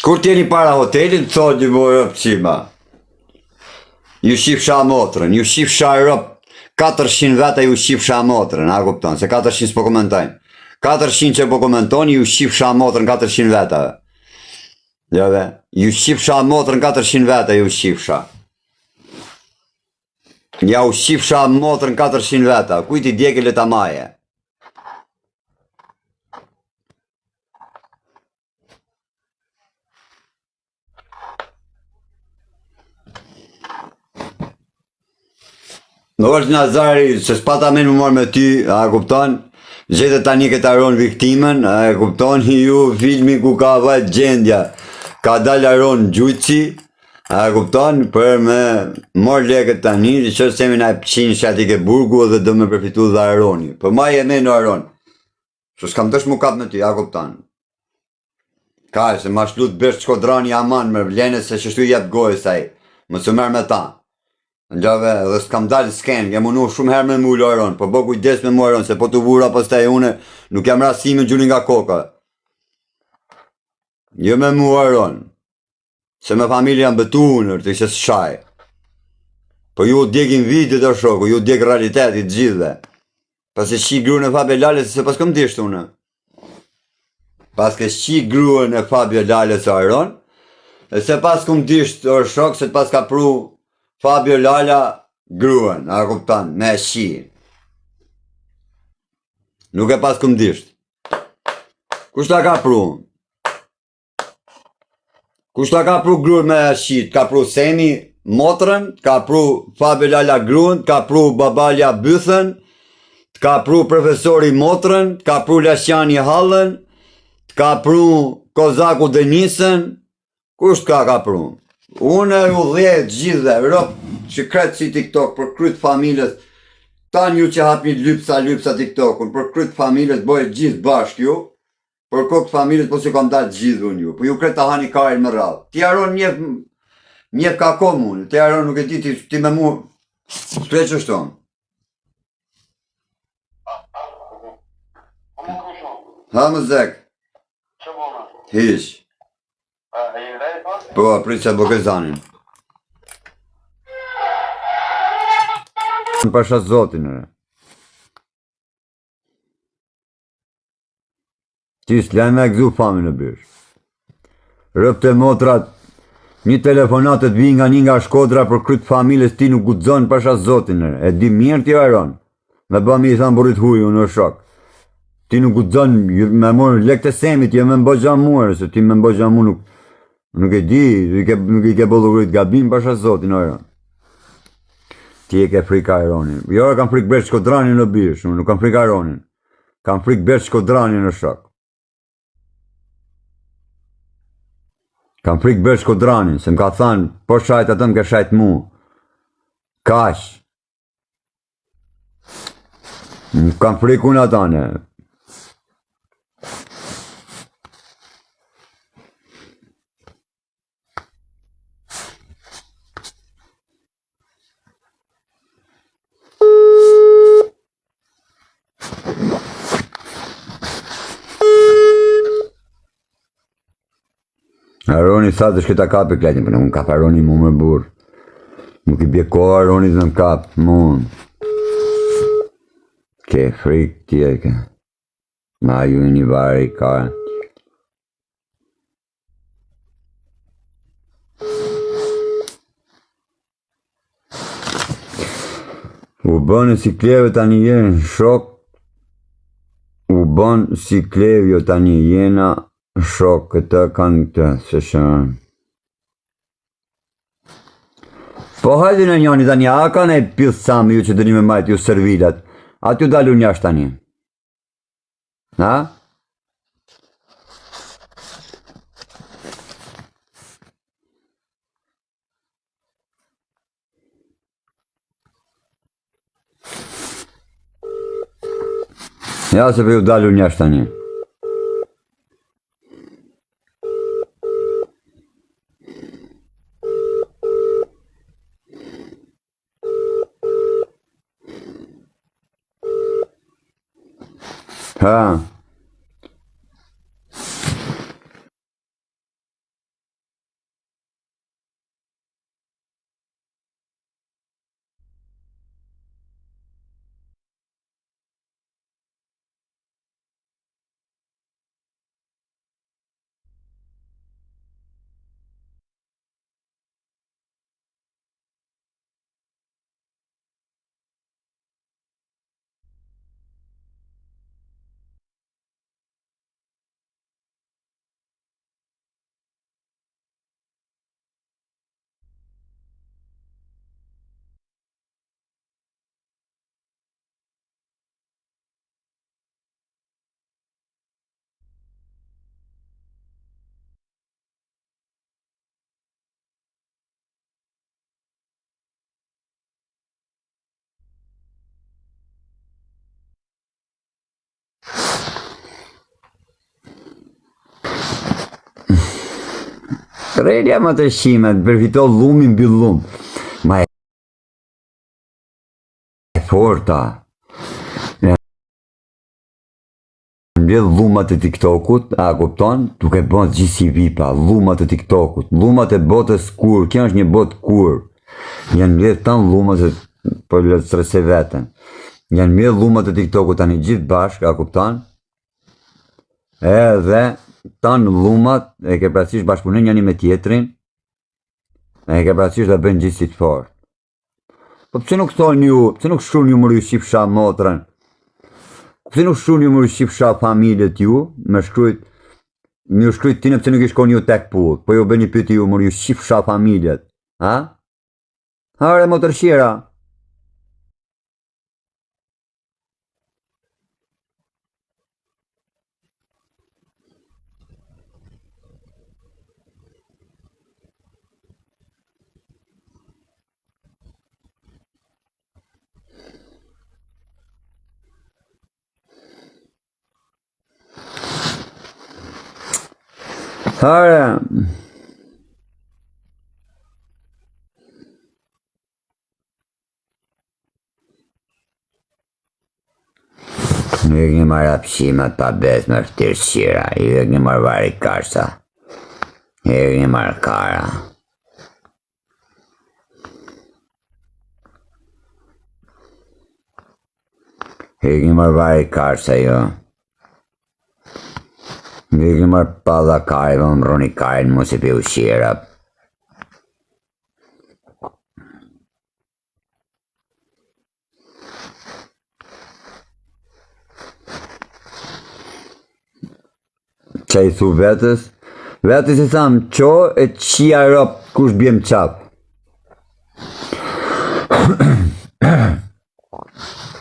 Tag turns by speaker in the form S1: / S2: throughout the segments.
S1: Kur t'jeni para hotelit, thot një bojë pëqima. Ju shifsha motrën, ju shifsha rëp, 400 veta ju shifsha motrën, a kupton, se 400 s'po komentojnë. 400 që po komentoni, ju shifsha motrën 400 vetave. Jove, ju shifsha motrën 400 veta ju shifsha. Ja u shifsha motrën 400 veta, kujti djeki le ta maje. Në është Nazari, se s'pata me më marrë me ty, a kupton? Gjete tani këtë aron viktimen, a kupton? Ju filmi ku ka vajt gjendja, ka dal aron gjujci, a kupton? Për me marrë leket tani, që semi na e pëqinë që ati ke burgu dhe do me përfitu dhe aroni. Për ma e me në aron. Që s'kam tësh mu kap me ty, a kupton? Ka e se ma shlut bërë shkodrani aman me vlene se që shtu jetë gojë saj, më së merë me ta. Gjave, dhe s'kam dalë s'ken, kem unu shumë herë me mullu aron, po bo kujdes me mu aron, se po të vura pas taj une, nuk jam rasime gjuni nga koka. Jo me mu aron, se me familja më betu unër, të ishe s'shaj. Po ju djekin vitit dhe shoku, ju djek realitetit gjithve. Pas e shqi gru në Fabio Lale, se pas këm disht une. Pas ke shqi gru në Fabio Lale se aron, e se pas këm disht o shok, se pas ka pru Fabio Lala gruen, a kuptan, me shi. Nuk e pas këm disht. Kush ta ka pru? Kush ta ka pru gruen me shi? Ka pru Seni motrën, ka pru Fabio Lala gruen, ka pru Babalja bythën, ka pru profesori motrën, ka pru Lasjani hallën, ka pru Kozaku Denisën. Kush ka pru? Unë e u dhejt gjithë dhe rëp që kretë si TikTok për krytë familjes, ta një që hapi lypsa TikTokun, për krytë familjes bëjt gjithë bashkë ju, për kokë familjes po që kam dalë gjithë unë ju, për ju kretë ta hani karin më rrallë. Ti aron njef ka komunë, ti aron nuk e ti me mu, s'pre që shtonë. Ha më zek. Hish. Po, pritë që bëgëzanin. Në pasha zotin, ti s'lejnë me gëzu famin e bish. Rëpte motrat, një telefonatët vi nga një nga Shkodra për krytë familjes ti nuk gudzon pasha zotin, e di mirë ti aron. Me bëmi i thamë burit huju në shok. Ti nuk gudzon me morë lek të semit, jo me mbëgja muër, se ti me mbëgja mu nuk e di, nuk i ke bollurit gabim pasha zotin aron. Ti e ke frika aronin. Jo, kam frik bërë Shkodranin në bish, nuk kam frik aronin. Kam frik bërë Shkodranin në shok. Kam frik bërë Shkodranin, se m'ka thanë, po shajt atëm ke shajt mu. Kash. Kam frik unë atane. Aroni sa të shkita kapi kletin, për në më kap Aroni mu me burë. Nuk i bje ko Aroni të në kap, mund. Ke frik tjeke. Ma ju një vari ka. U bënë si kleve tani jenë shok. U bënë si kleve jo tani jena shok, këtë kanë këtë, se shënë. Po hajdi në njoni tani, a kanë e pithë sami ju që dëni me majtë ju servilat, a t'ju dalu njash tani? Ha? Ja se për ju dalu njash tani. Ha. Relja më të shimet, përfito lumi mbi lum. Ma e forta. Mbledh lumat e TikTokut, a kupton? Duke bën gjithë si vipa, lumat e TikTokut, lumat e botës kur, kjo është një botë kur. Janë mbledh tan lumat e po le të stresë veten. Janë mbledh lumat e TikTokut tani gjithë bashkë, a kupton? Edhe tan lumat e ke parasysh bashkëpunojnë njëri me tjetrin. E ke parasysh ta bëjnë gjithë si të fortë. Po pse nuk thoni ju, pse nuk shkruani ju më shifsha motrën? Pse nuk shkruani ju më shifsha familjet ju, më shkruajt tinë pse nuk i shkoni ju tek pull, po ju bëni pyetje ju më shifsha familjet, ha? Hare motër shira. Hare. Ju e keni marrë hapësimat pa besë me vështirësira, ju e keni marrë vari karsa, ju e keni marrë kara. Ju e keni marrë vari karsa ju. Ju e keni marrë palla kari, më mbroni karin mu si pi ushira. Qa i thu vetës? Vetës i thamë, qo e qia rop kush bjem qap.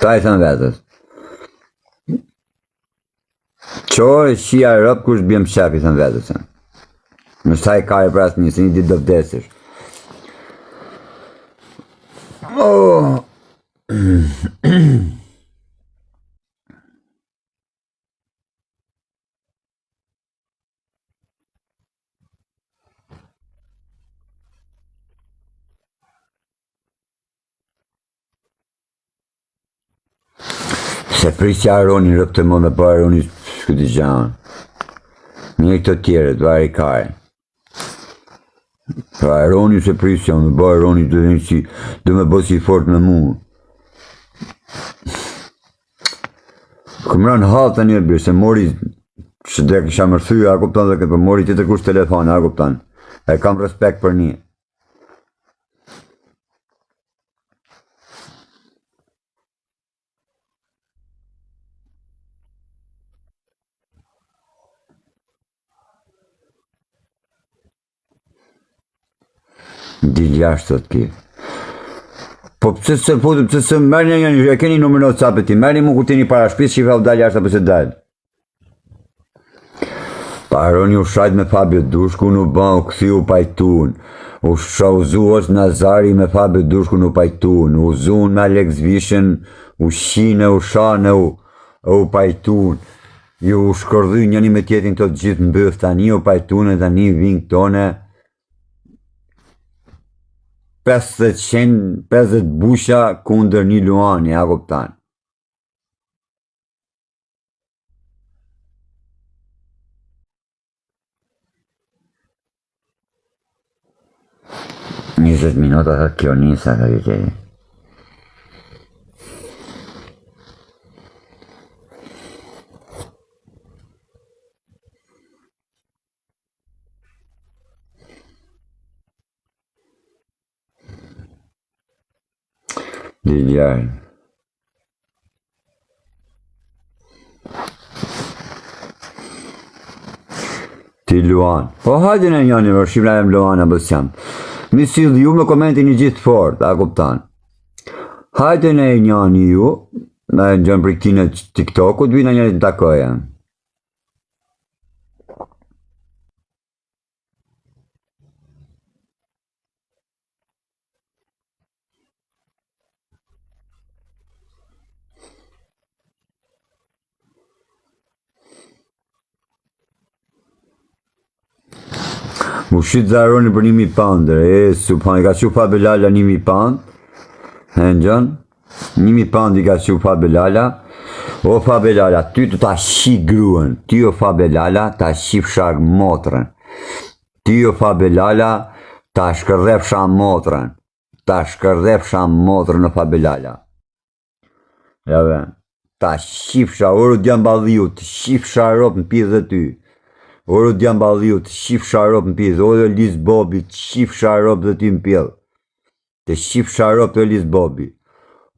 S1: Ta i thamë vetës. Qo e qia rop kush bjem qap, i thamë vetës. Në shtaj ka e pras një, se një ditë do vdesish. Oh. Se prisja Aroni rëpë të më me pa Aroni shkëti gjanë. Një këto tjere, të vari kare. Pra Aroni se prisja, me pa Aroni të dhe si, dhe me bësi fort me mu. Këmëran halë të njërë bërë, se mori, që dhe kësha mërthy, a kuptan dhe këtë, mori të kush telefon, a kuptan. E kam respekt për një. Dil jashtë të ki. Po pëse se fotë, pëse se mërë një, e keni numërot sapë ti, mërë një mu kur ti një para shpis, që i fal dal jashtë apë se dal. Paroni u shajt me Fabio Dushku, u ban u këthi u pajtun. U shauzu është Nazari me Fabio Dushku u pajtun. U zun me Alex Vishen, u shine, u shane, u pajtun. Ju u shkërdhy njëni me tjetin të gjithë mbëth, tani u pajtun e tani vinë këtone. 50 busha kundër një luani, a kuptan. Njëzet minuta të kjo njësa të gjithë. Lilian. Ti Luan. Po hajde në njëni më shqipna e më Luan e bësjam. Mi sill ju me komentin një gjithë fort, a kuptan. Hajde në njëni ju, në gjënë për këtine TikTokut, vina njëri të takoja. Mu shqit zaroni për 1.000 pound, subhan, i ka që fa Belala 1.000 pound, Hengjën, 1.000 pound i ka që fa Belala, o fa Belala, ty të ta shi gruen, ty o fa Belala, ta shi fshak motrën, ty o fa Belala, ta shkërdhefsha motrën, në fa Belala. Jave, ta shifsha, oru djam badhiu, të shifsha ropë në pizë dhe ty. Oru djam badhiu, të shifsha ropë në pizë, oru Lis Bobi, të shifsha ropë dhe ty në pjellë. Të shifsha ropë të Lis Bobi.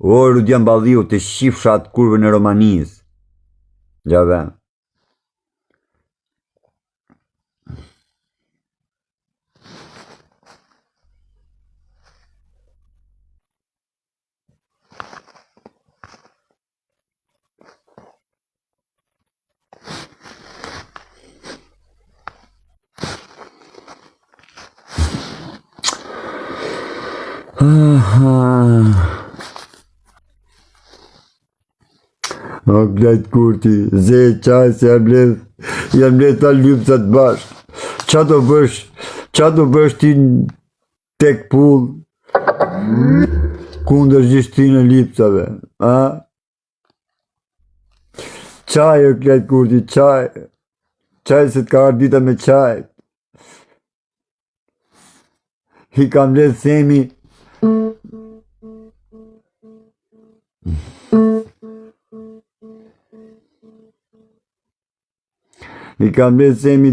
S1: Oru djam badhiu, të shifsha atë kurvën e Romanisë. Jave. O glejt kurti, ze qaj se jam ledh ta lypsat bashk. Qa do bësh ti tek pull kundër gjishtin e lipsave, a? Qaj o glejt kurti, qaj se t'ka ardita me qaj. I kam ledh themi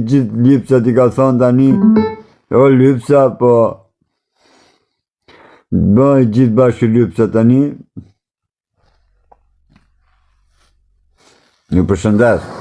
S1: gjithë lypsat i ka thonë tani, o lypsa, po bëj gjithë bashkë lypsa tani. Ju përshëndes.